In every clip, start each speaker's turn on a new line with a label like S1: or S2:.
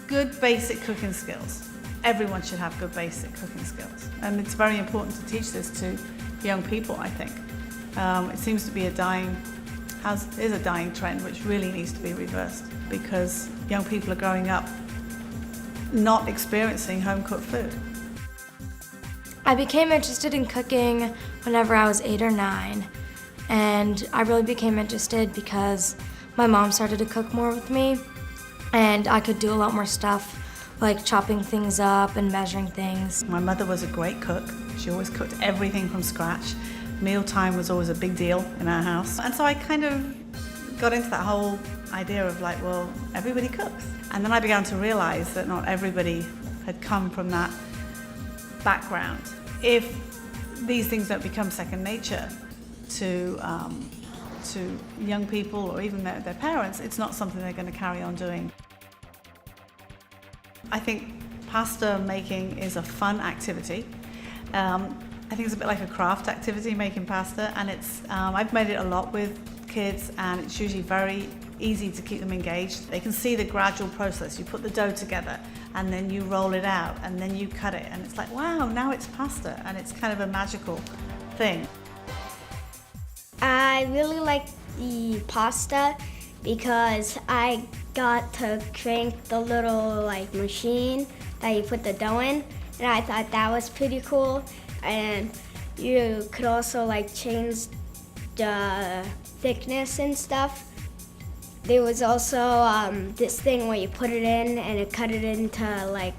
S1: Good basic cooking skills. Everyone should have good basic cooking skills. And it's very important to teach this to young people, I think. It seems to be a dying trend which really needs to be reversed, because young people are growing up not experiencing home-cooked food.
S2: I became interested in cooking whenever I was 8 or 9, and I really became interested because my mom started to cook more with me, and I could do a lot more stuff, like chopping things up and measuring things.
S1: My mother was a great cook. She always cooked everything from scratch. Mealtime was always a big deal in our house. And so I kind of got into that whole idea of like, well, everybody cooks. And then I began to realize that not everybody had come from that background. If these things don't become second nature to young people or even their parents, it's not something they're going to carry on doing. I think pasta making is a fun activity. I think it's a bit like a craft activity, making pasta, and I've made it a lot with kids, and it's usually very easy to keep them engaged. They can see the gradual process. You put the dough together, and then you roll it out, and then you cut it, and it's like, wow, now it's pasta, and it's kind of a magical thing.
S3: I really like the pasta because I got to crank the little machine that you put the dough in, and I thought that was pretty cool. And you could also change the thickness and stuff. There was also this thing where you put it in and it cut it into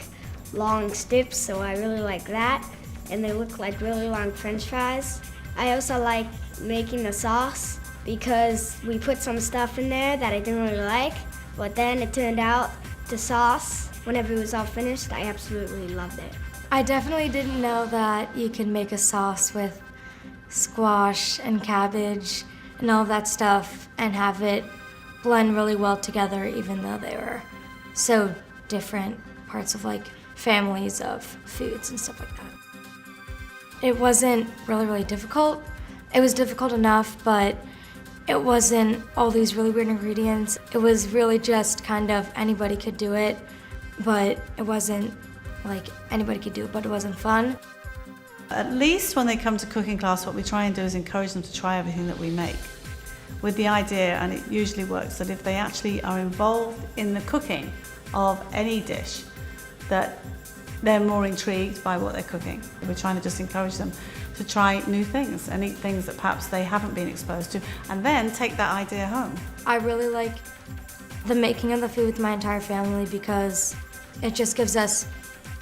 S3: long strips, so I really like that. And they look like really long French fries. I also like making the sauce because we put some stuff in there that I didn't really like, but then it turned out the sauce, whenever it was all finished, I absolutely loved it.
S2: I definitely didn't know that you could make a sauce with squash and cabbage and all that stuff and have it blend really well together, even though they were so different parts of families of foods and stuff like that. It wasn't really difficult. It was difficult enough, but it wasn't all these really weird ingredients. It was really just kind of anybody could do it, but it wasn't anybody could do it, but it wasn't fun.
S1: At least when they come to cooking class, what we try and do is encourage them to try everything that we make, with the idea, and it usually works, that if they actually are involved in the cooking of any dish, that they're more intrigued by what they're cooking. We're trying to just encourage them to try new things and eat things that perhaps they haven't been exposed to, and then take that idea home.
S2: I really like the making of the food with my entire family because it just gives us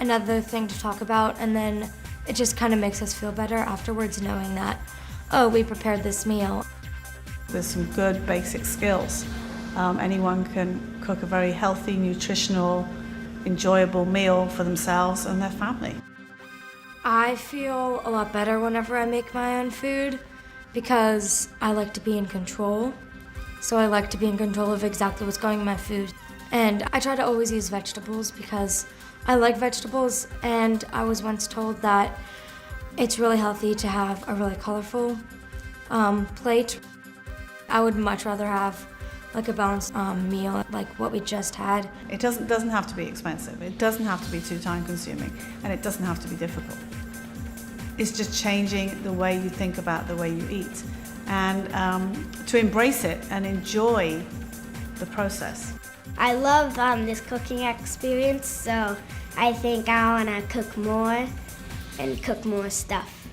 S2: another thing to talk about, and then it just kind of makes us feel better afterwards knowing that, oh, we prepared this meal.
S1: There's some good basic skills. Anyone can cook a very healthy, nutritional, enjoyable meal for themselves and their family.
S2: I feel a lot better whenever I make my own food because I like to be in control. So I like to be in control of exactly what's going in my food. And I try to always use vegetables because I like vegetables, and I was once told that it's really healthy to have a really colorful plate. I would much rather have a balanced meal like what we just had.
S1: It doesn't have to be expensive, it doesn't have to be too time consuming, and it doesn't have to be difficult. It's just changing the way you think about the way you eat, and to embrace it and enjoy the process.
S3: I love this cooking experience, so I think I want to cook more and cook more stuff.